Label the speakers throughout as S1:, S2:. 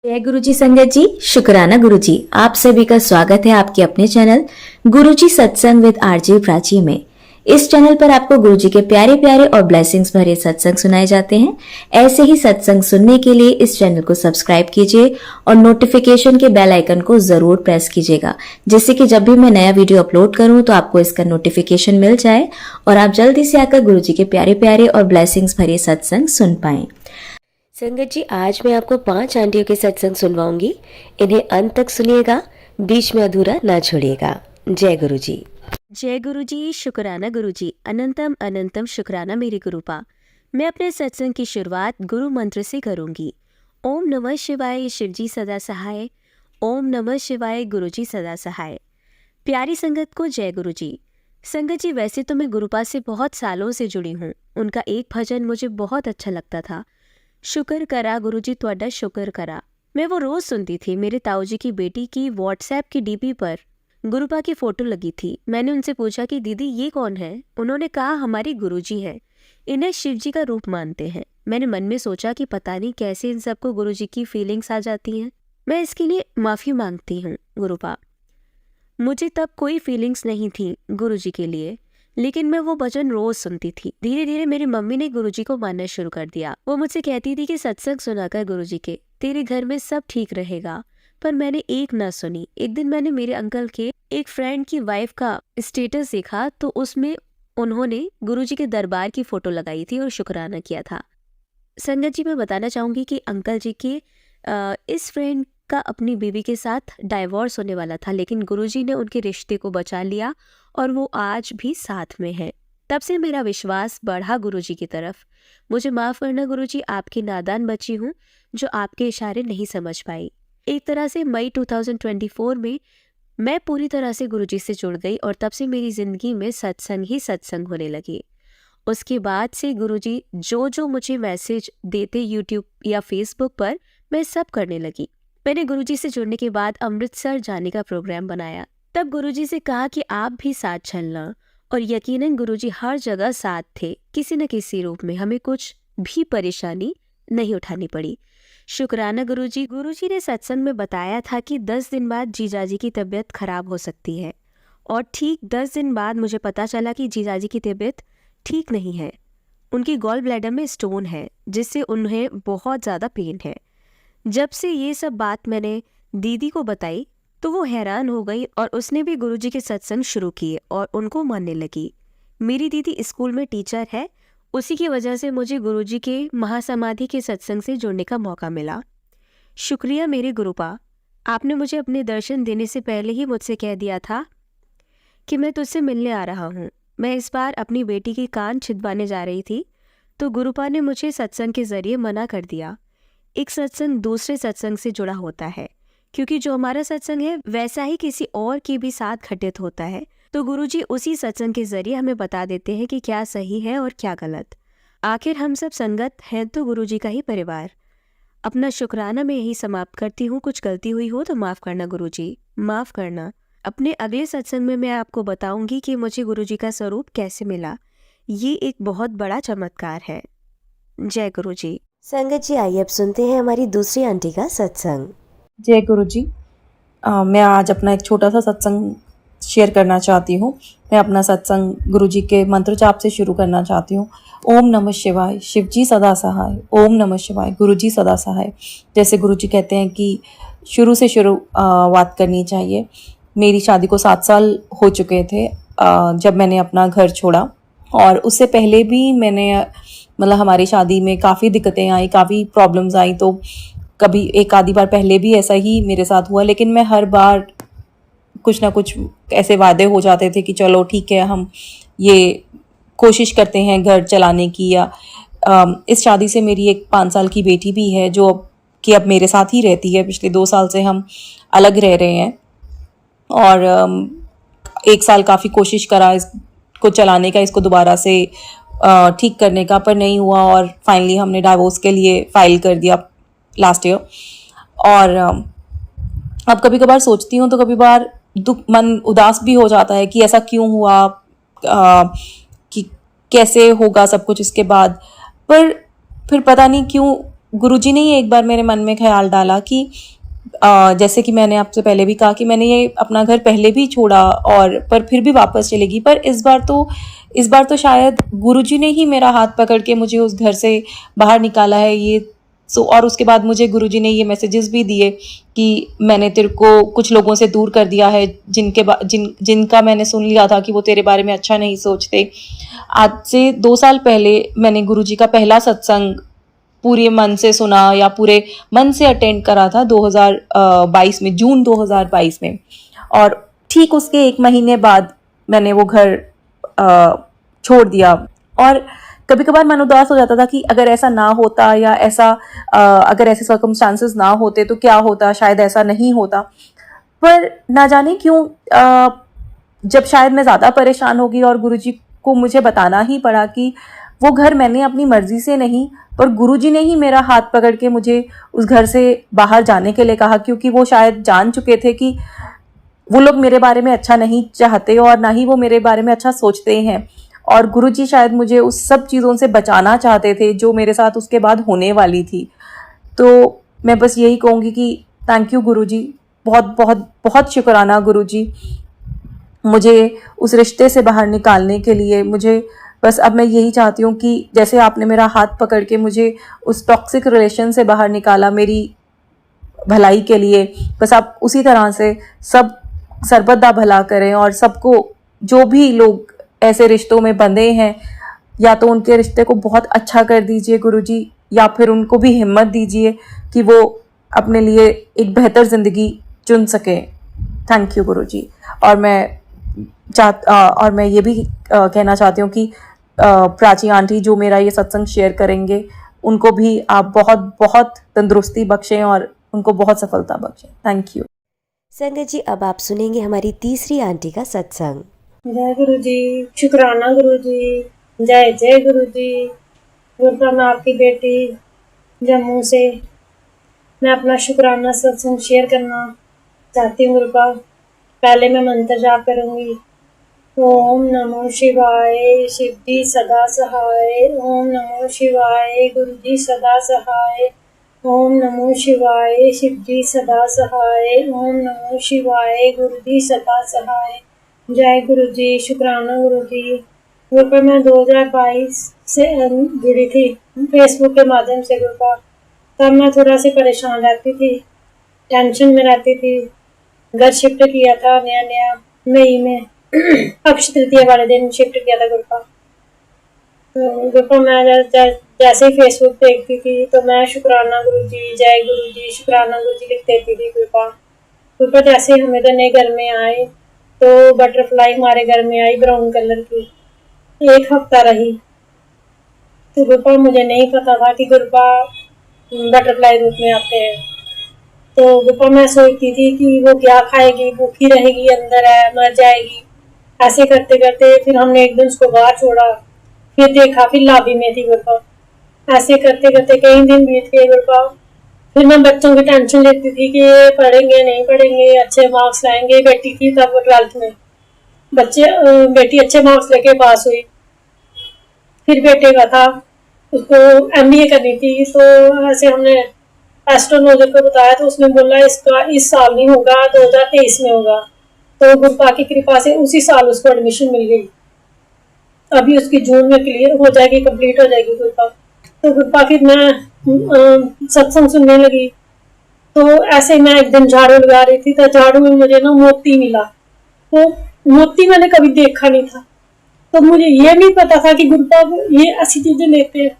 S1: जय गुरुजी संगत जी, शुक्राना गुरुजी। आप सभी का स्वागत है आपके अपने चैनल गुरुजी सत्संग विद आरजे प्राची में। इस चैनल पर आपको गुरुजी के प्यारे प्यारे और ब्लेसिंग्स भरे सत्संग सुनाए जाते हैं। ऐसे ही सत्संग सुनने के लिए इस चैनल को सब्सक्राइब कीजिए और नोटिफिकेशन के बेल आइकन को जरूर प्रेस कीजिएगा, जिससे कि जब भी मैं नया वीडियो अपलोड करूं तो आपको इसका नोटिफिकेशन मिल जाए और आप जल्दी से आकर गुरुजी के प्यारे प्यारे और ब्लेसिंग्स भरे सत्संग सुन पाएं। संगत जी, आज मैं आपको 5 आंटियों के सत्संग सुनवाऊंगी। इन्हें अंत तक सुनिएगा, बीच में अधूरा ना छोड़िएगा। जय गुरु जी। जय गुरु जी, शुक्राना गुरु जी। अनंतम अनंतम शुक्राना मेरे गुरुपा। मैं अपने सत्संग की शुरुआत गुरु मंत्र से करूंगी। ओम नमः शिवाय, शिवजी सदा सहाय। ओम नमः शिवाय, गुरु जी सदा सहाय। प्यारी संगत को जय गुरु जी। संगत जी, वैसे तो मैं गुरुपा से बहुत सालों से जुड़ी हूँ। उनका एक भजन मुझे बहुत अच्छा लगता था, शुक्र करा गुरुजी तुहाडा शुक्र करा। मैं वो रोज सुनती थी। मेरे ताऊ जी की बेटी की व्हाट्सएप की डीपी पर गुरुपा की फोटो लगी थी। मैंने उनसे पूछा कि दीदी ये कौन है। उन्होंने कहा हमारी गुरुजी हैं, इन्हें शिवजी का रूप मानते हैं। मैंने मन में सोचा कि पता नहीं कैसे इन सबको गुरुजी की फीलिंग्स आ जाती हैं। मैं इसके लिए माफी मांगती हूँ गुरुपा। मुझे तब कोई फीलिंग्स नहीं थी गुरुजी के लिए, लेकिन मैं वो भजन रोज सुनती थी। धीरे धीरे मेरी मम्मी ने गुरुजी को मानना शुरू कर दिया। वो मुझसे कहती थी कि सत्संग सुनाकर गुरुजी के, तेरे घर में सब ठीक रहेगा। पर मैंने एक ना सुनी। एक दिन मैंने मेरे अंकल के एक फ्रेंड की वाइफ का स्टेटस देखा तो उसमें उन्होंने गुरुजी के दरबार की फोटो लगाई थी और शुक्राना किया था। संगत जी, मैं बताना चाहूंगी कि अंकल जी के इस फ्रेंड का अपनी बीवी के साथ डाइवोर्स होने वाला था, लेकिन गुरुजी ने उनके रिश्ते को बचा लिया और वो आज भी साथ में है। तब से मेरा विश्वास बढ़ा गुरुजी की तरफ। मुझे माफ़ करना गुरुजी, आपकी नादान बच्ची हूँ जो आपके इशारे नहीं समझ पाई। एक तरह से मई 2024 में मैं पूरी तरह से गुरुजी से जुड़ गई और तब से मेरी ज़िंदगी में सत्संग ही सत्संग होने लगी। उसके बाद से गुरुजी जो मुझे मैसेज देते यूट्यूब या फेसबुक पर, मैं सब करने लगी। मैंने गुरुजी से जुड़ने के बाद अमृतसर जाने का प्रोग्राम बनाया। तब गुरुजी से कहा कि आप भी साथ चलना, और यकीनन गुरुजी हर जगह साथ थे। किसी न किसी रूप में हमें कुछ भी परेशानी नहीं उठानी पड़ी। शुक्राना गुरुजी। गुरुजी ने सत्संग में बताया था कि 10 दिन बाद जीजाजी की तबीयत खराब हो सकती है, और ठीक 10 दिन बाद मुझे पता चला कि जीजाजी की तबीयत ठीक नहीं है। उनकी गॉल ब्लैडर में स्टोन है, जिससे उन्हें बहुत ज़्यादा पेन है। जब से ये सब बात मैंने दीदी को बताई तो वो हैरान हो गई और उसने भी गुरुजी के सत्संग शुरू किए और उनको मानने लगी। मेरी दीदी स्कूल में टीचर है, उसी की वजह से मुझे गुरुजी के महासमाधि के सत्संग से जुड़ने का मौका मिला। शुक्रिया मेरे गुरुपा, आपने मुझे अपने दर्शन देने से पहले ही मुझसे कह दिया था कि मैं तुझसे मिलने आ रहा हूँ। मैं इस बार अपनी बेटी की कान छिदवाने जा रही थी तो गुरुपा ने मुझे सत्संग के जरिए मना कर दिया। एक सत्संग दूसरे सत्संग से जुड़ा होता है, क्योंकि जो हमारा सत्संग है वैसा ही किसी और के भी साथ घटित होता है। तो गुरुजी उसी सत्संग के जरिए हमें बता देते हैं कि क्या सही है और क्या गलत। आखिर हम सब संगत हैं तो गुरुजी का ही परिवार। अपना शुक्राना मैं यही समाप्त करती हूँ। कुछ गलती हुई हो तो माफ़ करना गुरुजी, माफ़ करना। अपने अगले सत्संग में मैं आपको बताऊंगी कि मुझे गुरुजी का स्वरूप कैसे मिला। ये एक बहुत बड़ा चमत्कार है। जय गुरुजी। संगत जी, आइए अब सुनते हैं हमारी दूसरी आंटी का सत्संग।
S2: जय गुरु जी। मैं आज अपना एक छोटा सा सत्संग शेयर करना चाहती हूँ। मैं अपना सत्संग गुरु जी के मंत्र जाप से शुरू करना चाहती हूँ। ओम नमः शिवाय, शिवजी सदा सहाय। ओम नमः शिवाय, गुरु जी सदा सहाय। जैसे गुरु जी कहते हैं कि शुरू से शुरुआत करनी चाहिए। मेरी शादी को 7 साल हो चुके थे जब मैंने अपना घर छोड़ा, और उससे पहले भी मैंने मतलब हमारी शादी में काफ़ी दिक्कतें आई, काफ़ी प्रॉब्लम्स आई। तो कभी एक आधी बार पहले भी ऐसा ही मेरे साथ हुआ, लेकिन मैं हर बार कुछ ना कुछ ऐसे वादे हो जाते थे कि चलो ठीक है, हम ये कोशिश करते हैं घर चलाने की। या इस शादी से मेरी एक 5 साल की बेटी भी है जो कि अब मेरे साथ ही रहती है। पिछले 2 साल से हम अलग रह रहे हैं, और 1 साल काफ़ी कोशिश करा इसको चलाने का, इसको दोबारा से ठीक करने का, पर नहीं हुआ, और फाइनली हमने डाइवोर्स के लिए फाइल कर दिया लास्ट ईयर। और अब कभी कभार सोचती हूँ तो कभी बार मन उदास भी हो जाता है कि ऐसा क्यों हुआ, कि कैसे होगा सब कुछ इसके बाद। पर फिर पता नहीं क्यों गुरुजी ने ही एक बार मेरे मन में ख्याल डाला कि जैसे कि मैंने आपसे पहले भी कहा कि मैंने ये अपना घर पहले भी छोड़ा और पर फिर भी वापस चलेगी, पर इस बार तो शायद गुरुजी ने ही मेरा हाथ पकड़ के मुझे उस घर से बाहर निकाला है। ये और उसके बाद मुझे गुरुजी ने ये मैसेजेस भी दिए कि मैंने तेरे को कुछ लोगों से दूर कर दिया है जिनका मैंने सुन लिया था कि वो तेरे बारे में अच्छा नहीं सोचते। आज से 2 साल पहले मैंने गुरुजी का पहला सत्संग पूरे मन से सुना या पूरे मन से अटेंड करा था 2022 में, जून 2022 में। और ठीक उसके 1 महीने बाद मैंने वो घर छोड़ दिया। और कभी कभार मन उदास हो जाता था कि अगर ऐसा ना होता या अगर ऐसे सर्कमस्टांसेस ना होते तो क्या होता, शायद ऐसा नहीं होता। पर ना जाने क्यों जब शायद मैं ज़्यादा परेशान होगी और गुरुजी को मुझे बताना ही पड़ा कि वो घर मैंने अपनी मर्जी से नहीं, पर गुरुजी ने ही मेरा हाथ पकड़ के मुझे उस घर से बाहर जाने के लिए कहा, क्योंकि वो शायद जान चुके थे कि वो लोग मेरे बारे में अच्छा नहीं चाहते और ना ही वो मेरे बारे में अच्छा सोचते हैं। और गुरुजी शायद मुझे उस सब चीज़ों से बचाना चाहते थे जो मेरे साथ उसके बाद होने वाली थी। तो मैं बस यही कहूँगी कि थैंक यू गुरुजी, बहुत बहुत बहुत शुक्राना गुरुजी मुझे उस रिश्ते से बाहर निकालने के लिए। मुझे बस अब मैं यही चाहती हूँ कि जैसे आपने मेरा हाथ पकड़ के मुझे उस टॉक्सिक रिलेशन से बाहर निकाला मेरी भलाई के लिए, बस आप उसी तरह से सब सर्वदा भला करें। और सबको, जो भी लोग ऐसे रिश्तों में बंधे हैं, या तो उनके रिश्ते को बहुत अच्छा कर दीजिए गुरुजी, या फिर उनको भी हिम्मत दीजिए कि वो अपने लिए एक बेहतर ज़िंदगी चुन सकें। थैंक यू गुरुजी। और मैं ये भी कहना चाहती हूँ कि प्राची आंटी जो मेरा ये सत्संग शेयर करेंगे, उनको भी आप बहुत बहुत तंदुरुस्ती बख्शें और उनको बहुत सफलता बख्शें। Thank you.
S3: संगत जी, अब आप सुनेंगे हमारी तीसरी आंटी का सत्संग।
S4: जय गुरु जी, शुक्राना गुरु जी, जय जय गुरु जी। गुरुपा, मैं आपकी बेटी जम्मू से मैं अपना शुक्राना सत्संग शेयर करना चाहती हूँ। गुरुपा, पहले मैं मंत्र जाप करूँगी। ओम नमो शिवाय, शिव जी सदा सहाय। ओम नमो शिवाय, गुरु जी सदा सहाय। ओम नमो शिवाय, शिव जी सदा सहाय। ओम नमो शिवाय, गुरु जी सदा सहाय। जय गुरु जी, शुक्राना गुरु जी। गुरुपा, मैं 2022 से जुड़ी थी फेसबुक के माध्यम से। गुरुपा, तब मैं थोड़ा सी परेशान रहती थी, टेंशन में रहती थी। घर शिफ्ट किया था नया नया मई में, अक्षय तृतीया वाले दिन शिफ्ट किया था। गुरुपा, तो गुरुपा मैं जैसे ही फेसबुक देखती थी तो मैं शुक्राना गुरु जी, जय गुरु जी, शुक्राना गुरु जी लिख देती थी। गुरुपा, जैसे ही हम इधर नए घर में आए तो बटरफ्लाई हमारे घर में आई, ब्राउन कलर की। 1 हफ्ता रही। तो गुरुपा, मुझे नहीं पता था कि गुरुपा बटरफ्लाई रूप में आते हैं। तो गुरुपा, मैं सोचती थी कि वो क्या खाएगी, भूखी रहेगी, अंदर है, मर जाएगी। ऐसे करते करते फिर हमने एक दिन उसको बाहर छोड़ा, फिर देखा, फिर लाबी में थी। गुरुपा, ऐसे करते करते कई दिन बीत गए। गुरुपा, फिर मैं बच्चों की टेंशन लेती थी कि ये पढ़ेंगे नहीं पढ़ेंगे, अच्छे मार्क्स लाएंगे। बेटी थी तब 12th में, बेटी अच्छे मार्क्स लेके पास हुई। फिर बेटे का था, उसको MBA करनी थी। तो ऐसे हमने एस्ट्रोलॉजर को बताया तो उसने बोला इसका इस साल नहीं होगा, 2023 में होगा। तो गुरुपा की कृपा से उसी साल उसको एडमिशन मिल गई। अभी उसकी जून में क्लियर हो जाएगी, कंप्लीट हो जाएगी गुरुपा। तो गुरुपा, फिर मैं सत्संग सुनने लगी। तो ऐसे मैं एक दिन झाड़ू लगा रही थी तो झाड़ू में मुझे ना मोती मिला। तो मोती मैंने कभी देखा नहीं था, तो मुझे ये नहीं पता था कि गुरुपा ये ऐसी चीजें लेते हैं।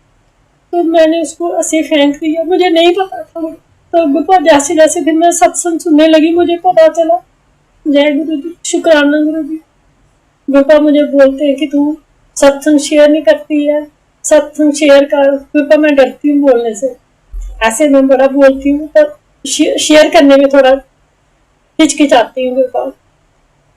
S4: तो मैंने उसको ऐसे फेंक दिया, मुझे नहीं पता था। तो गुरुपा, जैसे जैसे फिर मैं सत्संग सुनने लगी मुझे पता चला। जय गुरु जी, शुक्राना गुरु जी। गुरुपा, मुझे बोलते हैं कि तू सत्संग शेयर नहीं करती है, सत्संग शेयर कर। गुरुपा, मैं डरती हूँ बोलने से, ऐसे मैं बड़ा बोलती हूँ पर शेयर करने में थोड़ा हिचकिचाती हूँ। गुरुपा,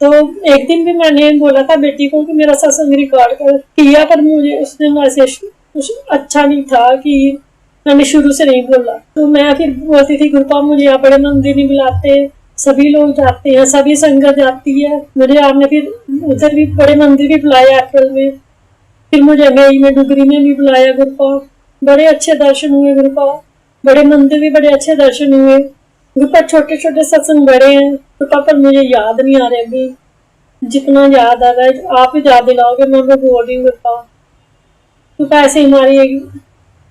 S4: तो एक दिन भी मैंने बोला था बेटी को कि मेरा सत्संग रिकॉर्ड कर किया, पर मुझे उसने वैसे कुछ अच्छा नहीं था कि मैंने शुरू से नहीं बोला। तो मैं फिर बोलती थी गुरुपा, मुझे यहाँ बड़े मंदिर नहीं बुलाते, सभी लोग जाते हैं, सभी संगत जाती है। मुझे आपने फिर उधर भी बड़े मंदिर भी बुलाया अप्रैल में, फिर मुझे मई में डुगरी में भी बुलाया। गुरुपा, बड़े अच्छे दर्शन हुए। गुरुपा, बड़े मंदिर भी बड़े अच्छे दर्शन हुए। गुरपा छोटे छोटे सत्संग बड़े हैं गुरपा, पर मुझे याद नहीं आ रहे अभी। जितना याद आ रहा है आप ही याद दिलाओगे, मैं बोल रही हूँ गुरपा। गुरपा ऐसे हमारी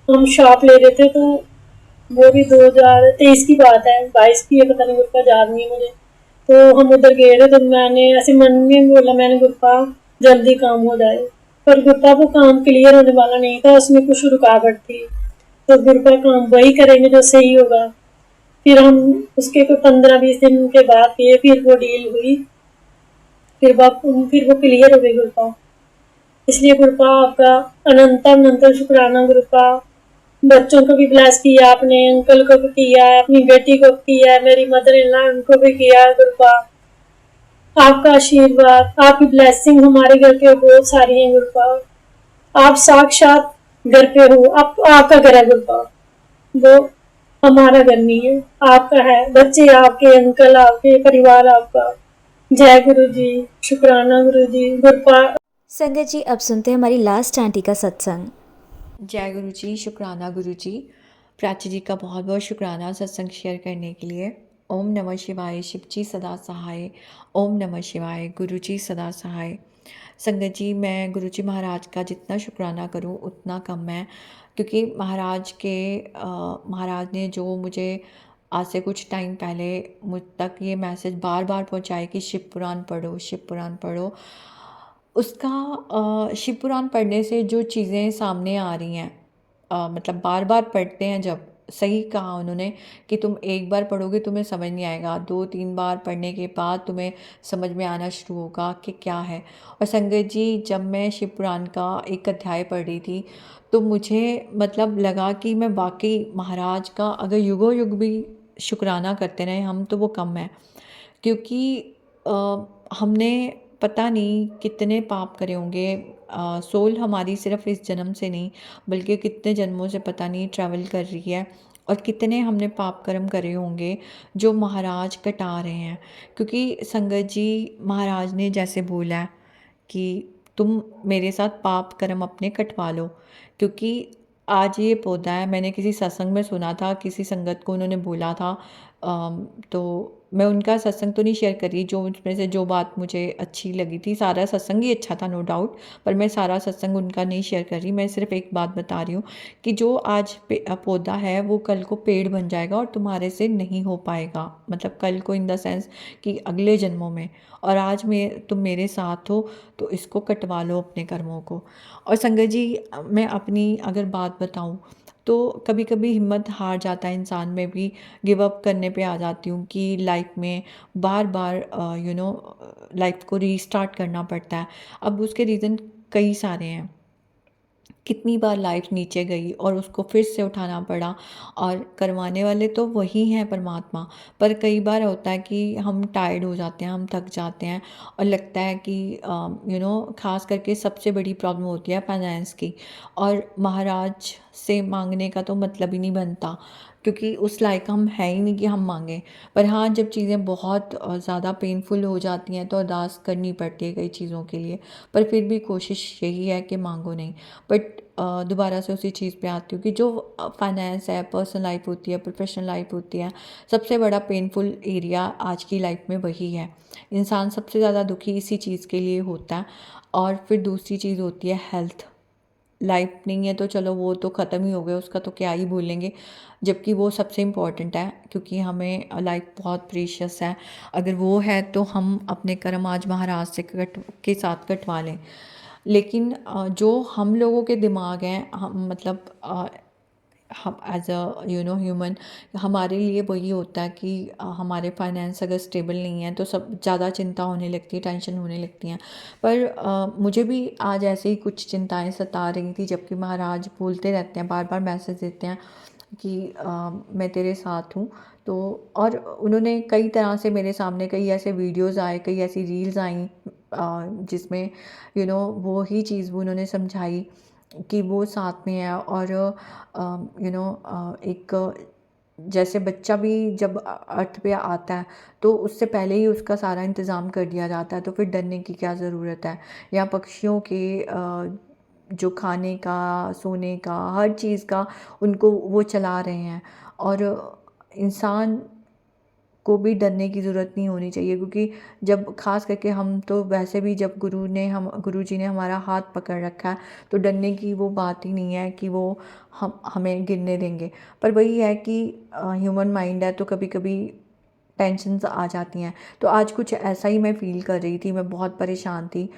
S4: हम शॉप ले रहे थे, तो वो भी 2023 की बात है, 22 की है, पता नहीं गुरपा, याद नहीं मुझे। तो हम उधर गए थे, तो मैंने ऐसे मन में बोला, मैंने गुरपा जल्दी काम हो जाए, पर गुरपा वो काम क्लियर होने वाला नहीं था, उसमें कुछ रुकावट थी। तो गुरपा काम वही करेंगे जो सही होगा। फिर हम उसके कोई 15-20 दिन के बाद गए, फिर वो डील हुई, फिर वो क्लियर हो गई गुरपा। इसलिए गुरपा आपका अनंत अनंत शुक्राना गुरपा। बच्चों को भी ब्लेस किया आपने, अंकल को भी किया है, अपनी बेटी को भी किया है, मेरी मदर इन लॉ उनको भी किया है गुरपा। आपका आशीर्वाद, आपकी ब्लेसिंग हमारे घर पे बहुत सारी है गुरपा। आप साक्षात घर पे हो, आपका घर है गुरपा, वो हमारा घर नहीं है, आपका है। बच्चे आपके, अंकल आपके, परिवार आपका। जय गुरु जी, शुक्राना गुरु जी, गुरपा।
S1: संगत जी, अब सुनते हैं हमारी लास्ट आंटी का सत्संग।
S5: जय गुरु जी, शुक्राना गुरु जी। प्राची जी का बहुत बहुत शुक्राना सत्संग शेयर करने के लिए। ओम नमः शिवाय, शिव जी सदा सहाय। ओम नमः शिवाय, गुरु जी सदा सहाय। संगत जी, मैं गुरु जी महाराज का जितना शुक्राना करूं उतना कम है, क्योंकि महाराज ने जो मुझे आज से कुछ टाइम पहले मुझ तक ये मैसेज बार बार पहुंचाए कि शिव पुराण पढ़ो, शिव पुराण पढ़ो, उसका शिव पुराण पढ़ने से जो चीज़ें सामने आ रही हैं, मतलब बार बार पढ़ते हैं जब, सही कहा उन्होंने कि तुम एक बार पढ़ोगे तुम्हें समझ नहीं आएगा, 2-3 बार पढ़ने के बाद तुम्हें समझ में आना शुरू होगा कि क्या है। और संगत जी, जब मैं शिव पुराण का एक अध्याय पढ़ रही थी तो मुझे मतलब लगा कि मैं वाकई महाराज का अगर युगों युग भी शुक्राना करते रहे हम तो वो कम है, क्योंकि हमने पता नहीं कितने पाप करे होंगे। सोल हमारी सिर्फ इस जन्म से नहीं बल्कि कितने जन्मों से पता नहीं ट्रैवल कर रही है, और कितने हमने पाप कर्म करे होंगे जो महाराज कटा रहे हैं। क्योंकि संगत जी, महाराज ने जैसे बोला है कि तुम मेरे साथ पाप कर्म अपने कटवा लो, क्योंकि आज ये पौधा है, मैंने किसी सत्संग में सुना था, किसी संगत को उन्होंने बोला था, तो मैं उनका सत्संग तो नहीं शेयर कर रही, जो उसमें से जो बात मुझे अच्छी लगी थी, सारा सत्संग ही अच्छा था नो डाउट, पर मैं सारा सत्संग उनका नहीं शेयर कर रही, मैं सिर्फ एक बात बता रही हूँ कि जो आज पौधा है वो कल को पेड़ बन जाएगा और तुम्हारे से नहीं हो पाएगा, मतलब कल को इन द सेंस कि अगले जन्मों में। और आज तुम मेरे साथ हो तो इसको कटवा लो अपने कर्मों को। और संगत जी, मैं अपनी अगर बात बताऊं तो कभी कभी हिम्मत हार जाता है इंसान में भी, गिव अप करने पे आ जाती हूँ कि लाइफ में बार बार लाइफ को रीस्टार्ट करना पड़ता है। अब उसके रीज़न कई सारे हैं, कितनी बार लाइफ नीचे गई और उसको फिर से उठाना पड़ा, और करवाने वाले तो वही हैं परमात्मा। पर कई बार होता है कि हम टायर्ड हो जाते हैं, हम थक जाते हैं, और लगता है कि खास करके सबसे बड़ी प्रॉब्लम होती है फाइनेंस की, और महाराज से मांगने का तो मतलब ही नहीं बनता, क्योंकि उस लायक हम है ही नहीं कि हम मांगें। पर हाँ, जब चीज़ें बहुत ज़्यादा पेनफुल हो जाती हैं तो अरदास करनी पड़ती है कई चीज़ों के लिए, पर फिर भी कोशिश यही है कि मांगो नहीं। बट दोबारा से उसी चीज़ पे आती हूँ कि जो फाइनेंस है, पर्सनल लाइफ होती है, प्रोफेशनल लाइफ होती है, सबसे बड़ा पेनफुल एरिया आज की लाइफ में वही है। इंसान सबसे ज़्यादा दुखी इसी चीज़ के लिए होता है। और फिर दूसरी चीज़ होती है हेल्थ। लाइफ नहीं है तो चलो वो तो ख़त्म ही हो गया, उसका तो क्या ही बोलेंगे, जबकि वो सबसे इम्पॉर्टेंट है, क्योंकि हमें लाइफ बहुत प्रीशियस है। अगर वो है तो हम अपने कर्म आज महाराज से के साथ कटवा लें। लेकिन जो हम लोगों के दिमाग हैं, हम मतलब हम एज अ ह्यूमन, हमारे लिए वही होता है कि हमारे फाइनेंस अगर स्टेबल नहीं है तो सब ज़्यादा चिंता होने लगती है, टेंशन होने लगती हैं। पर मुझे भी आज ऐसे ही कुछ चिंताएं सता रही थी, जबकि महाराज बोलते रहते हैं, बार बार मैसेज देते हैं कि मैं तेरे साथ हूँ। तो और उन्होंने कई तरह से मेरे सामने कई ऐसे वीडियोज़ आए, कई ऐसी रील्स आई जिसमें वो ही चीज़ वो उन्होंने समझाई कि वो साथ में है। और एक जैसे बच्चा भी जब अर्थ पे आता है तो उससे पहले ही उसका सारा इंतज़ाम कर दिया जाता है, तो फिर डरने की क्या ज़रूरत है। या पक्षियों के जो खाने का, सोने का, हर चीज़ का उनको वो चला रहे हैं। और इंसान को भी डरने की ज़रूरत नहीं होनी चाहिए, क्योंकि जब ख़ास करके हम तो वैसे भी जब गुरुजी ने हमारा हाथ पकड़ रखा है, तो डरने की वो बात ही नहीं है कि वो हमें गिरने देंगे। पर वही है कि ह्यूमन माइंड है, तो कभी कभी टेंशन्स आ जाती हैं। तो आज कुछ ऐसा ही मैं फ़ील कर रही थी, मैं बहुत परेशान थी।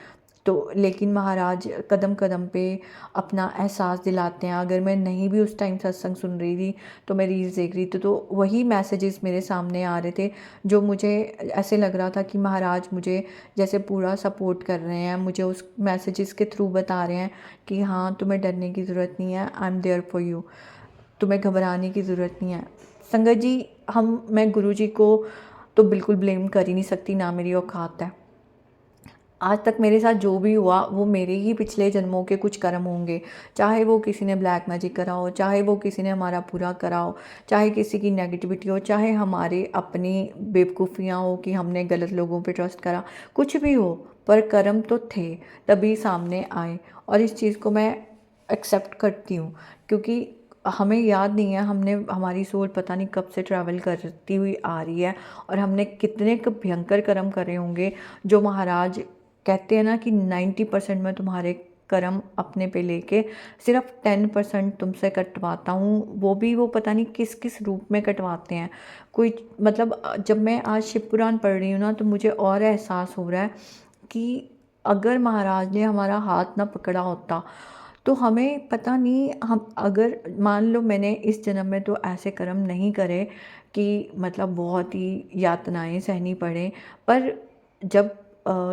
S5: तो लेकिन महाराज कदम कदम पे अपना एहसास दिलाते हैं। अगर मैं नहीं भी उस टाइम सत्संग सुन रही थी, तो मैं रील्स देख रही थी, तो वही मैसेजेस मेरे सामने आ रहे थे, जो मुझे ऐसे लग रहा था कि महाराज मुझे जैसे पूरा सपोर्ट कर रहे हैं, मुझे उस मैसेजेस के थ्रू बता रहे हैं कि हाँ, तुम्हें डरने की ज़रूरत नहीं है, I am there for you, तुम्हें घबराने की ज़रूरत नहीं है। संगत जी, मैं गुरुजी को तो बिल्कुल ब्लेम कर ही नहीं सकती, ना मेरी औकात है। आज तक मेरे साथ जो भी हुआ वो मेरे ही पिछले जन्मों के कुछ कर्म होंगे। चाहे वो किसी ने ब्लैक मैजिक करा हो, चाहे वो किसी ने हमारा बुरा करा हो, चाहे किसी की नेगेटिविटी हो, चाहे हमारे अपनी बेवकूफ़ियाँ हो कि हमने गलत लोगों पे ट्रस्ट करा, कुछ भी हो, पर कर्म तो थे, तभी सामने आए। और इस चीज़ को मैं एक्सेप्ट करती हूँ, क्योंकि हमें याद नहीं है, हमारी सोल पता नहीं कब से ट्रैवल करती हुई आ रही है, और हमने कितने भयंकर कर्म करे होंगे, जो महाराज कहते हैं ना कि 90% मैं तुम्हारे कर्म अपने पे लेके सिर्फ 10% तुमसे कटवाता हूँ। वो पता नहीं किस किस रूप में कटवाते हैं। कोई मतलब जब मैं आज शिव पुराण पढ़ रही हूँ ना, तो मुझे और एहसास हो रहा है कि अगर महाराज ने हमारा हाथ ना पकड़ा होता, तो हमें पता नहीं, हम अगर मान लो मैंने इस जन्म में तो ऐसे कर्म नहीं करे कि मतलब बहुत ही यातनाएं सहनी पड़े, पर जब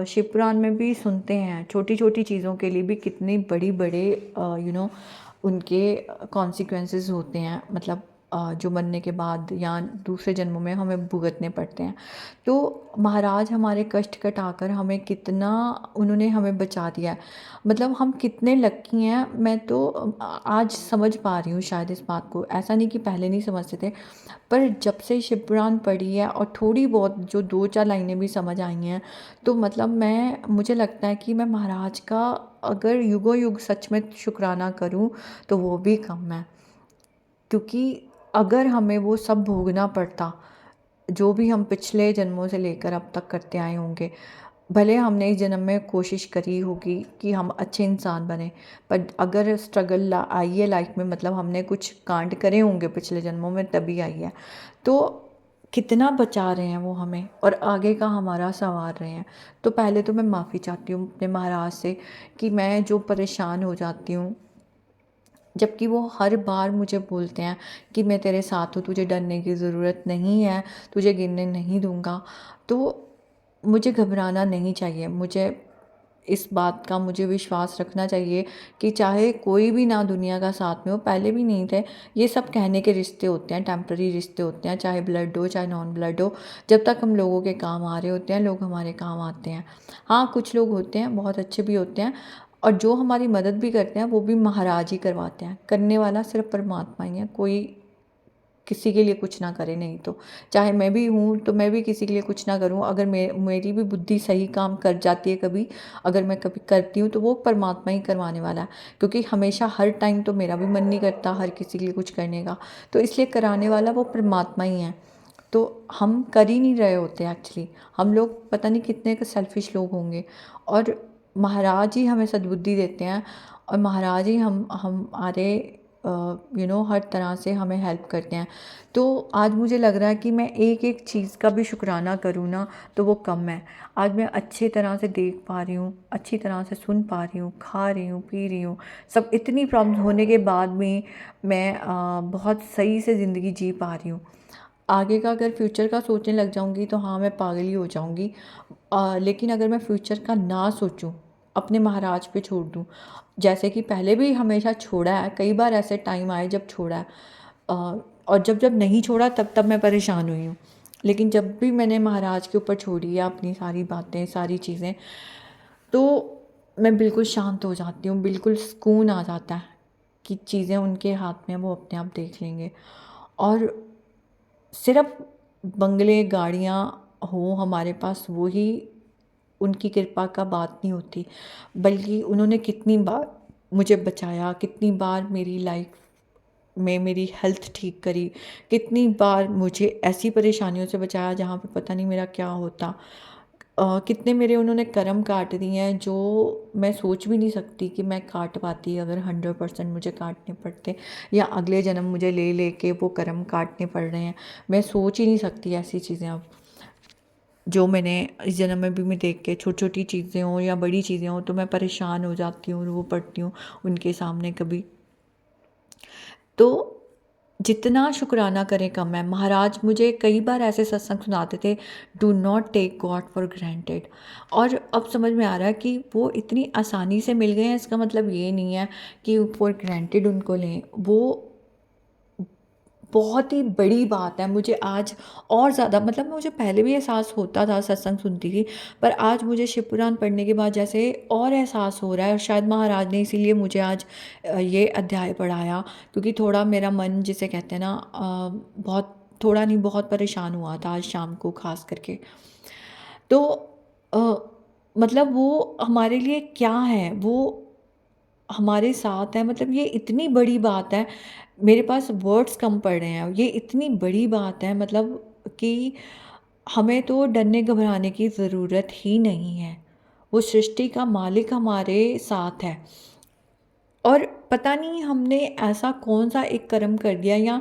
S5: शिव पुराण में भी सुनते हैं, छोटी छोटी चीज़ों के लिए भी कितने बड़ी बड़े उनके कॉन्सिक्वेंसेस होते हैं, मतलब जो मरने के बाद या दूसरे जन्मों में हमें भुगतने पड़ते हैं। तो महाराज हमारे कष्ट कटाकर हमें कितना, उन्होंने हमें बचा दिया है। मतलब हम कितने लक्की हैं। मैं तो आज समझ पा रही हूँ शायद इस बात को, ऐसा नहीं कि पहले नहीं समझते थे, पर जब से शिव पुराण पढ़ी है और थोड़ी बहुत जो 2-4 लाइनें भी समझ आई हैं, तो मतलब मुझे लगता है कि मैं महाराज का अगर युगों युग सच में शुक्राना करूं, तो वो भी कम है। क्योंकि अगर हमें वो सब भोगना पड़ता, जो भी हम पिछले जन्मों से लेकर अब तक करते आए होंगे, भले हमने इस जन्म में कोशिश करी होगी कि हम अच्छे इंसान बने, पर अगर स्ट्रगल आई है लाइफ में, मतलब हमने कुछ कांड करे होंगे पिछले जन्मों में, तभी आई है। तो कितना बचा रहे हैं वो हमें, और आगे का हमारा संवार रहे हैं। तो पहले तो मैं माफ़ी चाहती हूँ अपने महाराज से कि मैं जो परेशान हो जाती हूँ, जबकि वो हर बार मुझे बोलते हैं कि मैं तेरे साथ हूँ, तुझे डरने की ज़रूरत नहीं है, तुझे गिरने नहीं दूँगा। तो मुझे घबराना नहीं चाहिए, मुझे इस बात का मुझे विश्वास रखना चाहिए कि चाहे कोई भी ना दुनिया का साथ में हो, पहले भी नहीं थे, ये सब कहने के रिश्ते होते हैं, टेम्पररी रिश्ते होते हैं, चाहे ब्लड हो चाहे नॉन ब्लड हो। जब तक हम लोगों के काम आ रहे होते हैं, लोग हमारे काम आते हैं। हाँ, कुछ लोग होते हैं बहुत अच्छे भी होते हैं, और जो हमारी मदद भी करते हैं वो भी महाराज ही करवाते हैं। करने वाला सिर्फ परमात्मा ही है, कोई किसी के लिए कुछ ना करे। नहीं तो चाहे मैं भी हूँ, तो मैं भी किसी के लिए कुछ ना करूँ, अगर मेरी भी बुद्धि सही काम कर जाती है कभी, अगर मैं कभी करती हूँ, तो वो परमात्मा ही करवाने वाला है। क्योंकि हमेशा हर टाइम तो मेरा भी मन नहीं करता हर किसी के लिए कुछ करने का, तो इसलिए कराने वाला वो परमात्मा ही है। तो हम कर ही नहीं रहे होते एक्चुअली, हम लोग पता नहीं कितने के सेल्फिश लोग होंगे, और महाराज ही हमें सद्बुद्धि देते हैं, और महाराज ही हमारे हर तरह से हमें हेल्प करते हैं। तो आज मुझे लग रहा है कि मैं एक एक चीज़ का भी शुक्राना करूँ ना, तो वो कम है। आज मैं अच्छी तरह से देख पा रही हूँ, अच्छी तरह से सुन पा रही हूँ, खा रही हूँ, पी रही हूँ, सब इतनी प्रॉब्लम होने के बाद भी मैं बहुत सही से ज़िंदगी जी पा रही हूँ। आगे का अगर फ्यूचर का सोचने लग जाऊंगी, तो हाँ, मैं पागल ही हो जाऊंगी। लेकिन अगर मैं फ्यूचर का ना सोचूं, अपने महाराज पे छोड़ दूं, जैसे कि पहले भी हमेशा छोड़ा है, कई बार ऐसे टाइम आए जब छोड़ा है, और जब जब नहीं छोड़ा तब तब मैं परेशान हुई हूँ। लेकिन जब भी मैंने महाराज के ऊपर छोड़ी है अपनी सारी बातें, सारी चीज़ें, तो मैं बिल्कुल शांत हो जाती हूँ, बिल्कुल सुकून आ जाता है कि चीज़ें उनके हाथ में, वो अपने आप देख लेंगे। और सिर्फ बंगले गाड़ियाँ हो हमारे पास, वो ही उनकी कृपा का बात नहीं होती, बल्कि उन्होंने कितनी बार मुझे बचाया, कितनी बार मेरी लाइफ में मेरी हेल्थ ठीक करी, कितनी बार मुझे ऐसी परेशानियों से बचाया जहाँ पे पता नहीं मेरा क्या होता। कितने मेरे उन्होंने कर्म काट दिए हैं जो मैं सोच भी नहीं सकती कि मैं काट पाती अगर 100% मुझे काटने पड़ते, या अगले जन्म मुझे ले लेके वो कर्म काटने पड़ रहे हैं। मैं सोच ही नहीं सकती ऐसी चीज़ें अब, जो मैंने इस जन्म में भी मैं देख के, छोटी छोटी चीज़ें हों या बड़ी चीज़ें हों, तो मैं परेशान हो जाती हूँ, रो पड़ती हूँ उनके सामने कभी। तो जितना शुक्राना करें कम है। महाराज मुझे कई बार ऐसे सत्संग सुनाते थे, do not take God for granted, और अब समझ में आ रहा है कि वो इतनी आसानी से मिल गए हैं, इसका मतलब ये नहीं है कि फॉर ग्रांटेड उनको लें। वो बहुत ही बड़ी बात है। मुझे आज और ज़्यादा, मतलब मुझे पहले भी एहसास होता था, सत्संग सुनती थी, पर आज मुझे शिव पुराण पढ़ने के बाद जैसे और एहसास हो रहा है, और शायद महाराज ने इसीलिए मुझे आज ये अध्याय पढ़ाया, क्योंकि थोड़ा मेरा मन, जिसे कहते हैं ना, बहुत, थोड़ा नहीं बहुत परेशान हुआ था आज शाम को खास करके। तो अ, मतलब वो हमारे लिए क्या है, वो हमारे साथ है, मतलब ये इतनी बड़ी बात है। मेरे पास वर्ड्स कम पड़ रहे हैं, ये इतनी बड़ी बात है, मतलब कि हमें तो डरने घबराने की ज़रूरत ही नहीं है। वो सृष्टि का मालिक हमारे साथ है, और पता नहीं हमने ऐसा कौन सा एक कर्म कर दिया, या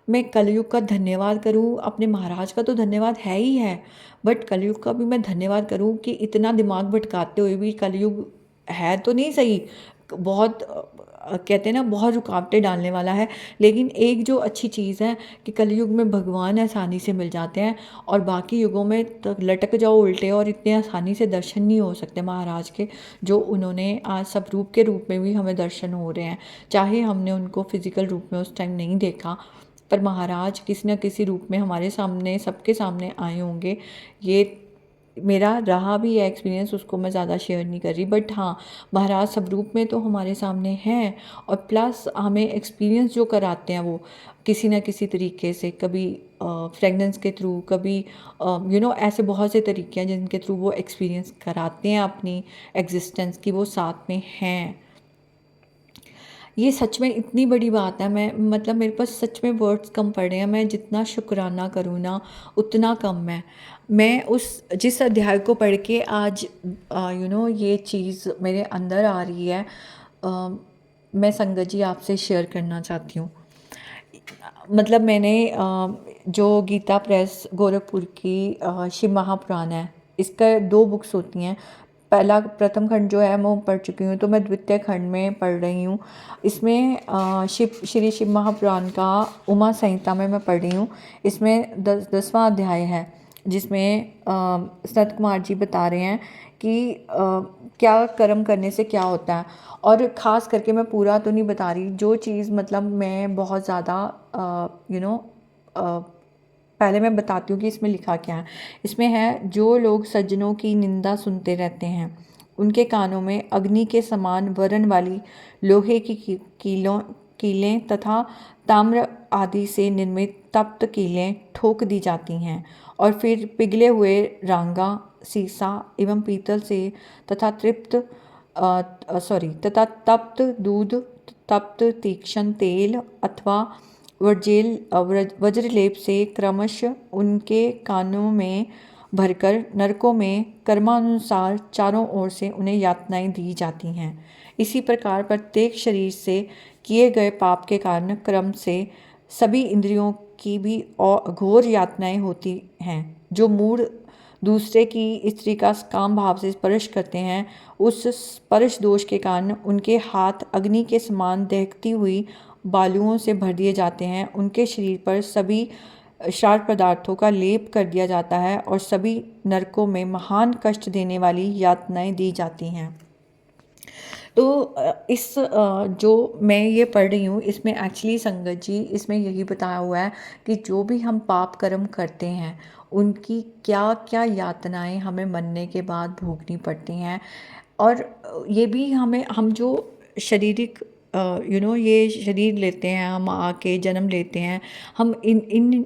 S5: मैं कलयुग का धन्यवाद करूं, अपने महाराज का तो धन्यवाद है ही है, बट कलयुग का भी मैं धन्यवाद करूं कि इतना दिमाग भटकाते हुए भी कलयुग है तो नहीं सही, बहुत कहते हैं ना, बहुत रुकावटें डालने वाला है, लेकिन एक जो अच्छी चीज़ है कि कलयुग में भगवान आसानी से मिल जाते हैं, और बाकी युगों में तो लटक जाओ उल्टे, और इतने आसानी से दर्शन नहीं हो सकते महाराज के, जो उन्होंने आज स्वरूप के रूप में भी हमें दर्शन हो रहे हैं। चाहे हमने उनको फिजिकल रूप में उस टाइम नहीं देखा, पर महाराज किसी न किसी रूप में हमारे सामने, सबके सामने आए होंगे। ये मेरा रहा भी है एक्सपीरियंस, उसको मैं ज़्यादा शेयर नहीं कर रही, बट हाँ, महाराज सब रूप में तो हमारे सामने हैं, और प्लस हमें एक्सपीरियंस जो कराते हैं वो किसी न किसी तरीके से, कभी फ्रेगनेंस के थ्रू, कभी ऐसे बहुत से तरीके हैं जिनके थ्रू वो एक्सपीरियंस कराते हैं अपनी एग्जिस्टेंस की, वो साथ में हैं। ये सच में इतनी बड़ी बात है, मैं, मतलब मेरे पास सच में वर्ड्स कम पड़ रहे हैं, मैं जितना शुक्राना करूँ ना उतना कम है। मैं उस जिस अध्याय को पढ़ के आज ये चीज़ मेरे अंदर आ रही है, मैं संगत जी आपसे शेयर करना चाहती हूँ। मतलब मैंने जो गीता प्रेस गोरखपुर की शिव महापुराण है, इसका 2 बुक्स होती हैं। प्रथम खंड जो है मैं वो पढ़ चुकी हूँ, तो मैं द्वितीय खंड में पढ़ रही हूँ। इसमें श्री शिव महापुराण का उमा संहिता में मैं पढ़ रही हूँ। इसमें 10वां अध्याय है, जिसमें सनत कुमार जी बता रहे हैं कि क्या कर्म करने से क्या होता है, और ख़ास करके मैं पूरा तो नहीं बता रही, जो चीज़ मतलब मैं बहुत ज़्यादा पहले मैं बताती हूँ कि इसमें लिखा क्या है। इसमें है, जो लोग सज्जनों की निंदा सुनते रहते हैं, उनके कानों में अग्नि के समान वरण वाली लोहे की कीलें तथा ताम्र आदि से निर्मित तप्त कीलें ठोक दी जाती हैं, और फिर पिघले हुए रांगा, सीसा एवं पीतल से तथा तप्त दूध, तप्त तीक्ष्ण तेल अथवा वज्रलेप से क्रमशः उनके कानों में भरकर नरकों में कर्मानुसार चारों ओर से उन्हें यातनाएं दी जाती हैं। इसी प्रकार प्रत्येक शरीर से किए गए पाप के कारण क्रम से सभी इंद्रियों की भी घोर यातनाएं होती हैं। जो मूढ़ दूसरे की स्त्री का काम भाव से स्पर्श करते हैं, उस स्पर्श दोष के कारण उनके हाथ अग्नि के समान दहकती हुई बालुओं से भर दिए जाते हैं। उनके शरीर पर सभी क्षार पदार्थों का लेप कर दिया जाता है, और सभी नरकों में महान कष्ट देने वाली यातनाएं दी जाती हैं। तो जो मैं ये पढ़ रही हूँ, इसमें एक्चुअली संगत जी, इसमें यही बताया हुआ है कि जो भी हम पाप कर्म करते हैं, उनकी क्या क्या यातनाएं हमें मरने के बाद भोगनी पड़ती हैं। और ये भी हम जो शारीरिक ये शरीर लेते हैं, हम आके जन्म लेते हैं, हम इन इन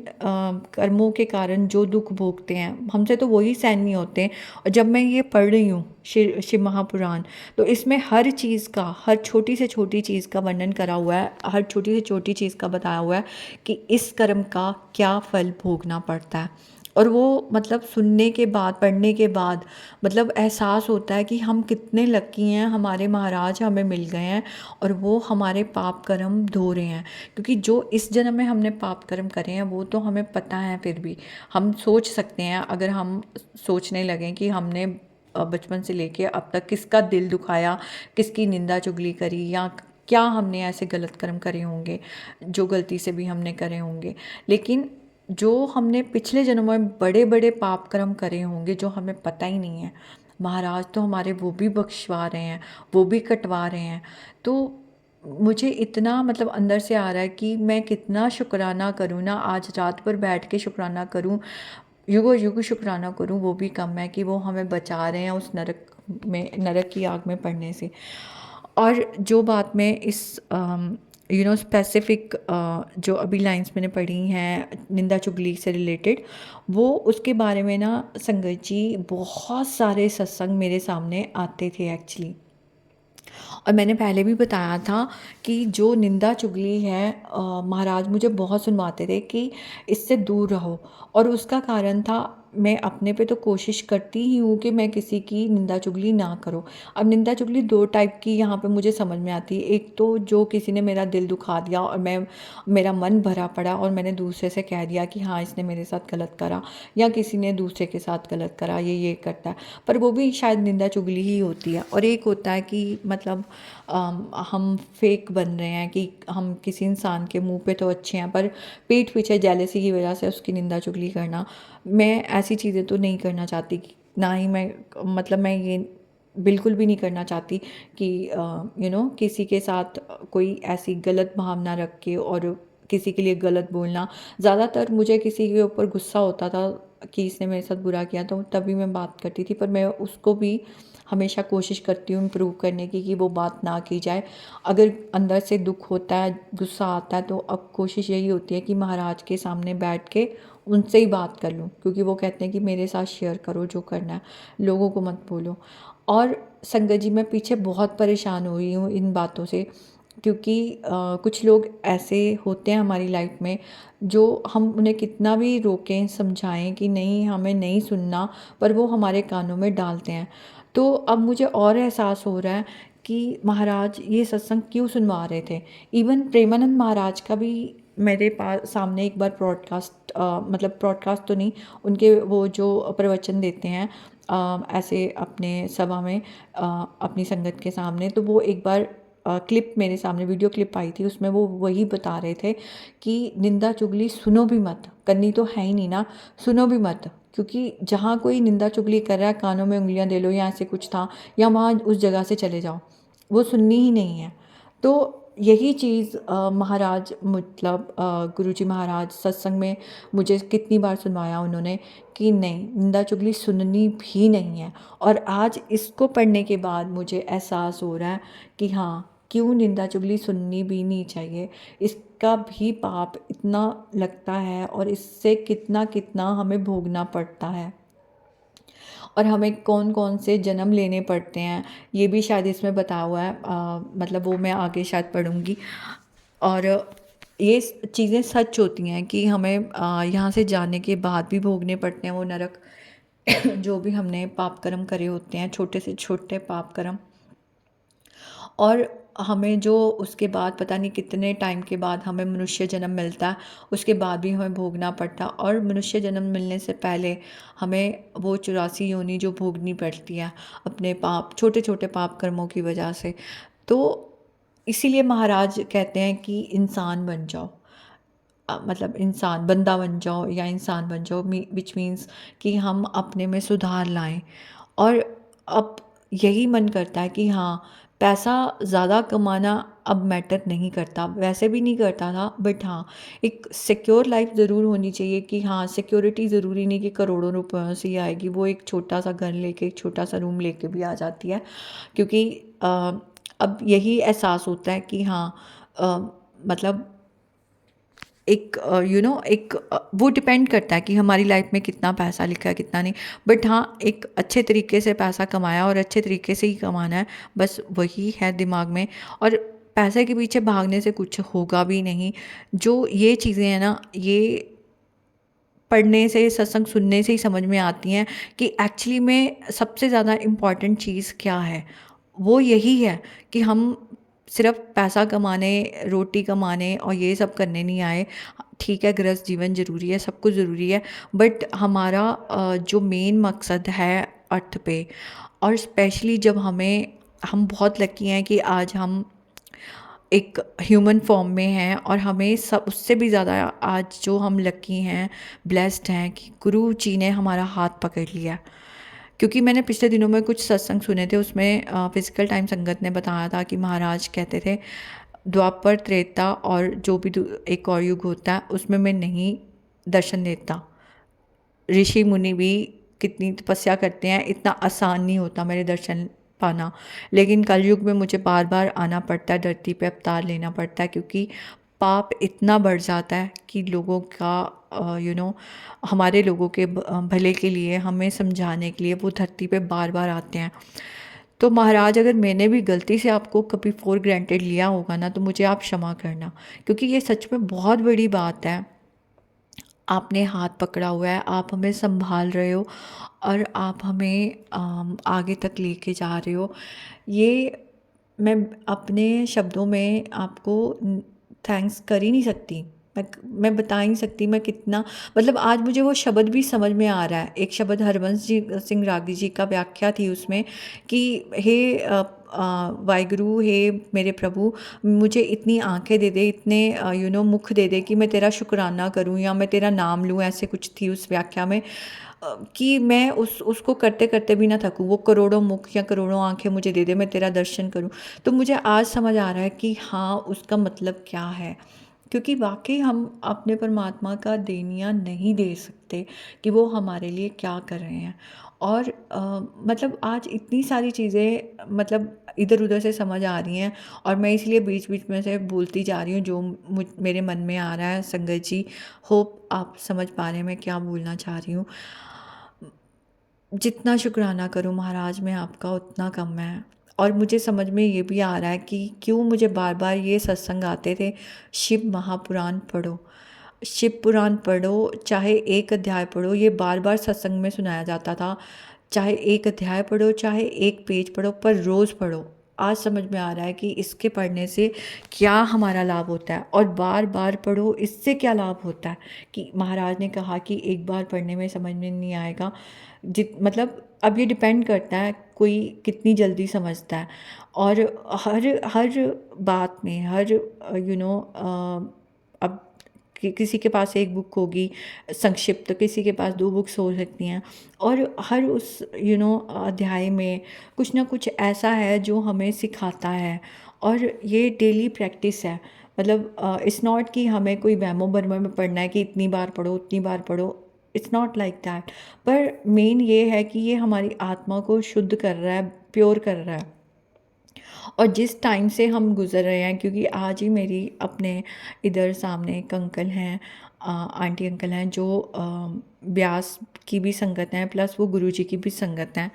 S5: कर्मों के कारण जो दुख भोगते हैं हमसे तो वही सहन नहीं होते। और जब मैं ये पढ़ रही हूँ शिव महापुराण, तो इसमें हर चीज़ का, हर छोटी से छोटी चीज़ का वर्णन करा हुआ है, हर छोटी से छोटी चीज़ का बताया हुआ है कि इस कर्म का क्या फल भोगना पड़ता है। और वो मतलब सुनने के बाद, पढ़ने के बाद मतलब एहसास होता है कि हम कितने लकी हैं, हमारे महाराज हमें मिल गए हैं और वो हमारे पाप कर्म धो रहे हैं। क्योंकि जो इस जन्म में हमने पाप कर्म करे हैं वो तो हमें पता है, फिर भी हम सोच सकते हैं, अगर हम सोचने लगें कि हमने बचपन से लेके अब तक किसका दिल दुखाया, किसकी निंदा चुगली करी, या क्या हमने ऐसे गलत कर्म करे होंगे जो गलती से भी हमने करे होंगे। लेकिन जो हमने पिछले जन्मों में बड़े बड़े पाप कर्म करे होंगे जो हमें पता ही नहीं है, महाराज तो हमारे वो भी बख्शवा रहे हैं, वो भी कटवा रहे हैं। तो मुझे इतना मतलब अंदर से आ रहा है कि मैं कितना शुक्राना करूँ ना, आज रात भर बैठ के शुक्राना करूँ, युगो युग शुक्राना करूँ, वो भी कम है कि वो हमें बचा रहे हैं उस नरक की आग में पड़ने से। और जो बात मैं इस स्पेसिफिक जो अभी लाइंस मैंने पढ़ी हैं निंदा चुगली से रिलेटेड, वो उसके बारे में ना संगत जी बहुत सारे सत्संग मेरे सामने आते थे एक्चुअली। और मैंने पहले भी बताया था कि जो निंदा चुगली है महाराज मुझे बहुत सुनवाते थे कि इससे दूर रहो। और उसका कारण था, मैं अपने पे तो कोशिश करती ही हूँ कि मैं किसी की निंदा चुगली ना करूँ। अब निंदा चुगली दो टाइप की यहाँ पे मुझे समझ में आती है। एक तो जो किसी ने मेरा दिल दुखा दिया और मेरा मन भरा पड़ा और मैंने दूसरे से कह दिया कि हाँ इसने मेरे साथ गलत करा, या किसी ने दूसरे के साथ गलत करा, ये करता है, पर वो भी शायद निंदा चुगली ही होती है। और एक होता है कि मतलब हम फेक बन रहे हैं कि हम किसी इंसान के मुंह पे तो अच्छे हैं पर पीठ पीछे जेलसी की वजह से उसकी निंदा चुगली करना। मैं ऐसी चीज़ें तो नहीं करना चाहती, ना ही मैं ये बिल्कुल भी नहीं करना चाहती कि किसी के साथ कोई ऐसी गलत भावना रख के और किसी के लिए गलत बोलना। ज़्यादातर मुझे किसी के ऊपर गुस्सा होता था कि इसने मेरे साथ बुरा किया, तो तभी मैं बात करती थी, पर मैं उसको भी हमेशा कोशिश करती हूँ इम्प्रूव करने की कि वो बात ना की जाए। अगर अंदर से दुख होता है, गुस्सा आता है, तो अब कोशिश यही होती है कि महाराज के सामने बैठ के उनसे ही बात कर लूँ, क्योंकि वो कहते हैं कि मेरे साथ शेयर करो जो करना है, लोगों को मत बोलो। और संगत जी मैं पीछे बहुत परेशान हो रही हूँ इन बातों से, क्योंकि कुछ लोग ऐसे होते हैं हमारी लाइफ में जो हम उन्हें कितना भी रोकें, समझाएं कि नहीं हमें नहीं सुनना, पर वो हमारे कानों में डालते हैं। तो अब मुझे और एहसास हो रहा है कि महाराज ये सत्संग क्यों सुनवा रहे थे। इवन प्रेमानंद महाराज का भी मेरे पास सामने एक बार ब्रॉडकास्ट, मतलब ब्रॉडकास्ट तो नहीं, उनके वो जो प्रवचन देते हैं ऐसे अपने सभा में अपनी संगत के सामने, तो वो एक बार क्लिप मेरे सामने वीडियो क्लिप आई थी, उसमें वो वही बता रहे थे कि निंदा चुगली सुनो भी मत, करनी तो है ही नहीं ना, सुनो भी मत। क्योंकि जहाँ कोई निंदा चुगली कर रहा है कानों में उंगलियां दे लो या ऐसे कुछ था, या वहाँ उस जगह से चले जाओ, वो सुननी ही नहीं है। तो यही चीज़ महाराज मतलब गुरुजी महाराज सत्संग में मुझे कितनी बार सुनवाया उन्होंने कि नहीं निंदा चुगली सुननी भी नहीं है। और आज इसको पढ़ने के बाद मुझे एहसास हो रहा है कि हाँ क्यों निंदा चुगली सुननी भी नहीं चाहिए, इसका भी पाप इतना लगता है और इससे कितना कितना हमें भोगना पड़ता है, और हमें कौन कौन से जन्म लेने पड़ते हैं ये भी शायद इसमें बताया हुआ है। मतलब वो मैं आगे शायद पढ़ूँगी। और ये चीज़ें सच होती हैं कि हमें यहाँ से जाने के बाद भी भोगने पड़ते हैं वो नरक जो भी हमने पाप कर्म करे होते हैं, छोटे से छोटे पाप कर्म। और हमें जो उसके बाद पता नहीं कितने टाइम के बाद हमें मनुष्य जन्म मिलता है, उसके बाद भी हमें भोगना पड़ता। और मनुष्य जन्म मिलने से पहले हमें वो 84 योनि जो भोगनी पड़ती है अपने पाप, छोटे छोटे पाप कर्मों की वजह से। तो इसीलिए महाराज कहते हैं कि इंसान बन जाओ, मतलब इंसान बंदा बन जाओ या इंसान बन जाओ, विच मीन्स कि हम अपने में सुधार लाएं। और अब यही मन करता है कि हाँ पैसा ज़्यादा कमाना अब मैटर नहीं करता, वैसे भी नहीं करता था, बट हाँ एक सिक्योर लाइफ ज़रूर होनी चाहिए कि हाँ सिक्योरिटी ज़रूरी नहीं कि करोड़ों रुपयों से ही आएगी, वो एक छोटा सा घर लेके, एक छोटा सा रूम लेके भी आ जाती है। क्योंकि अब यही एहसास होता है कि हाँ मतलब एक एक वो डिपेंड करता है कि हमारी लाइफ में कितना पैसा लिखा है कितना नहीं। बट हाँ, एक अच्छे तरीके से पैसा कमाया और अच्छे तरीके से ही कमाना है, बस वही है दिमाग में। और पैसे के पीछे भागने से कुछ होगा भी नहीं। जो ये चीज़ें हैं ना, ये पढ़ने से, सत्संग सुनने से ही समझ में आती हैं कि एक्चुअली में सबसे ज़्यादा इम्पॉर्टेंट चीज़ क्या है। वो यही है कि हम सिर्फ पैसा कमाने, रोटी कमाने और ये सब करने नहीं आए। ठीक है, गृहस्थ जीवन ज़रूरी है, सब कुछ ज़रूरी है, बट हमारा जो मेन मकसद है अर्थ पे। और स्पेशली जब हम बहुत लकी हैं कि आज हम एक ह्यूमन फॉर्म में हैं, और हमें सब उससे भी ज़्यादा आज जो हम लकी हैं, ब्लेस्ड हैं कि गुरु जी ने हमारा हाथ पकड़ लिया। क्योंकि मैंने पिछले दिनों में कुछ सत्संग सुने थे, उसमें फिजिकल टाइम संगत ने बताया था कि महाराज कहते थे द्वापर, त्रेता और जो भी एक और युग होता है उसमें मैं नहीं दर्शन देता। ऋषि मुनि भी कितनी तपस्या करते हैं, इतना आसान नहीं होता मेरे दर्शन पाना। लेकिन कलयुग में मुझे बार बार आना पड़ता है, धरती पे अवतार लेना पड़ता है, क्योंकि पाप इतना बढ़ जाता है कि लोगों का हमारे लोगों के भले के लिए, हमें समझाने के लिए वो धरती पे बार बार आते हैं। तो महाराज, अगर मैंने भी गलती से आपको कभी फॉर ग्रांटेड लिया होगा ना, तो मुझे आप क्षमा करना, क्योंकि ये सच में बहुत बड़ी बात है। आपने हाथ पकड़ा हुआ है, आप हमें संभाल रहे हो और आप हमें आगे तक लेके जा रहे हो। ये मैं अपने शब्दों में आपको थैंक्स कर ही नहीं सकती। मैं बता ही नहीं सकती मैं कितना, मतलब आज मुझे वो शब्द भी समझ में आ रहा है। एक शब्द हरबंस जी सिंह रागी जी का व्याख्या थी उसमें कि हे वाहिगुरु, हे मेरे प्रभु, मुझे इतनी आंखें दे दे, इतने मुख दे दे कि मैं तेरा शुक्राना करूं या मैं तेरा नाम लूं। ऐसे कुछ थी उस व्याख्या में कि मैं उसको करते करते भी ना थकूं। वो करोड़ों मुख या करोड़ों आंखें मुझे दे दे, मैं तेरा दर्शन करूं। तो मुझे आज समझ आ रहा है कि हाँ, उसका मतलब क्या है। क्योंकि वाकई हम अपने परमात्मा का देनिया नहीं दे सकते कि वो हमारे लिए क्या कर रहे हैं। और मतलब आज इतनी सारी चीज़ें मतलब इधर उधर से समझ आ रही हैं, और मैं इसलिए बीच बीच में से बोलती जा रही हूँ जो मेरे मन में आ रहा है। संगत जी, होप आप समझ पा रहे हैं मैं क्या बोलना चाह रही हूँ। जितना शुक्राना करूँ महाराज मैं आपका, उतना कम है। और मुझे समझ में ये भी आ रहा है कि क्यों मुझे बार बार ये सत्संग आते थे, शिव महापुराण पढ़ो, शिव पुराण पढ़ो, चाहे एक अध्याय पढ़ो। ये बार बार सत्संग में सुनाया जाता था, चाहे एक अध्याय पढ़ो, चाहे एक पेज पढ़ो, पर रोज़ पढ़ो। आज समझ में आ रहा है कि इसके पढ़ने से क्या हमारा लाभ होता है, और बार बार पढ़ो, इससे क्या लाभ होता है। कि महाराज ने कहा कि एक बार पढ़ने में समझ में नहीं आएगा, मतलब अब ये डिपेंड करता है कोई कितनी जल्दी समझता है। और हर हर बात में, हर अब किसी के पास एक बुक होगी संक्षिप्त, किसी के पास 2 बुक्स हो सकती हैं, और हर उस अध्याय में कुछ ना कुछ ऐसा है जो हमें सिखाता है। और ये डेली प्रैक्टिस है। मतलब इट्स नॉट कि हमें कोई वैमो बर्मा में पढ़ना है कि इतनी बार पढ़ो, उतनी बार पढ़ो। It's not like that. पर मेन ये है कि ये हमारी आत्मा को शुद्ध कर रहा है, प्योर कर रहा है। और जिस टाइम से हम गुज़र रहे हैं, क्योंकि आज ही मेरी अपने इधर सामने एक अंकल हैं, आंटी अंकल हैं, जो ब्यास की भी संगत हैं, प्लस वो गुरुजी की भी संगत हैं।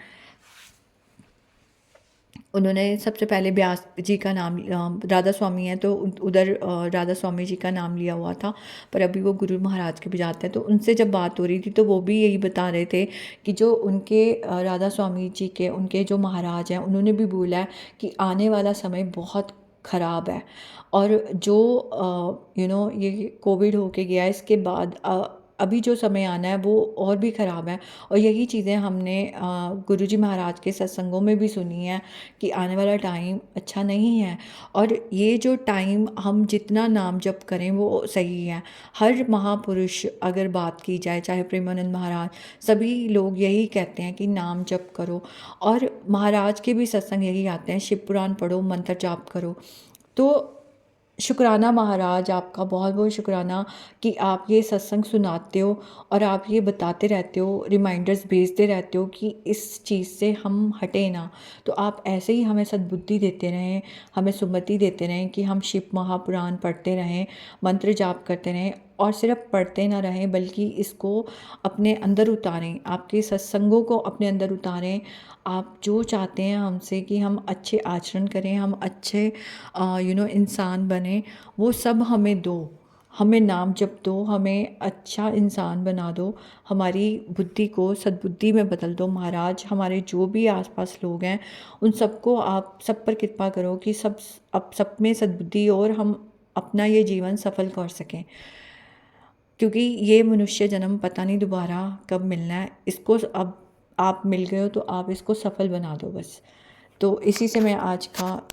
S5: उन्होंने सबसे पहले ब्यास जी का नाम, राधा स्वामी हैं तो उधर राधा स्वामी जी का नाम लिया हुआ था, पर अभी वो गुरु महाराज के भी जाते हैं। तो उनसे जब बात हो रही थी तो वो भी यही बता रहे थे कि जो उनके राधा स्वामी जी के उनके जो महाराज हैं, उन्होंने भी बोला है कि आने वाला समय बहुत ख़राब है। और जो ये कोविड होके गया है, इसके बाद अभी जो समय आना है वो और भी ख़राब है। और यही चीज़ें हमने गुरुजी महाराज के सत्संगों में भी सुनी है कि आने वाला टाइम अच्छा नहीं है। और ये जो टाइम हम जितना नाम जप करें वो सही है। हर महापुरुष अगर बात की जाए, चाहे प्रेमानंद महाराज, सभी लोग यही कहते हैं कि नाम जप करो। और महाराज के भी सत्संग यही आते हैं, शिव पुराण पढ़ो, मंत्र जाप करो। तो शुक्राना महाराज, आपका बहुत बहुत शुक्राना कि आप ये सत्संग सुनाते हो और आप ये बताते रहते हो, रिमाइंडर्स भेजते रहते हो कि इस चीज़ से हम हटे ना। तो आप ऐसे ही हमें सद्बुद्धि देते रहें, हमें सुमति देते रहें कि हम शिव महापुराण पढ़ते रहें, मंत्र जाप करते रहें और सिर्फ पढ़ते ना रहें बल्कि इसको अपने अंदर उतारें, आपके सत्संगों को अपने अंदर उतारें। आप जो चाहते हैं हमसे कि हम अच्छे आचरण करें, हम अच्छे इंसान बने, वो सब हमें दो। हमें नाम जप दो, हमें अच्छा इंसान बना दो, हमारी बुद्धि को सद्बुद्धि में बदल दो महाराज। हमारे जो भी आसपास लोग हैं उन सबको आप सब पर कृपा करो कि सब में सद्बुद्धि और हम अपना ये जीवन सफल कर सकें, क्योंकि ये मनुष्य जन्म पता नहीं दोबारा कब मिलना है। इसको अब आप मिल गए हो तो आप इसको सफल बना दो बस। तो इसी से मैं आज का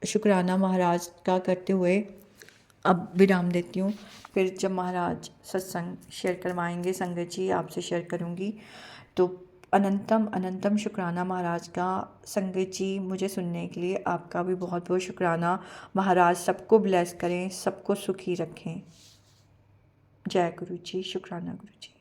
S5: शुक्राना महाराज का करते हुए अब विराम देती हूँ। फिर जब महाराज सत्संग शेयर करवाएंगे संगत जी, आपसे शेयर करूँगी। तो अनंतम अनंतम शुक्राना महाराज का। संगत जी, मुझे सुनने के लिए आपका भी बहुत बहुत शुक्राना। महाराज सबको ब्लेस करें, सबको सुखी रखें। जय गुरु जी, शुक्राना गुरु जी।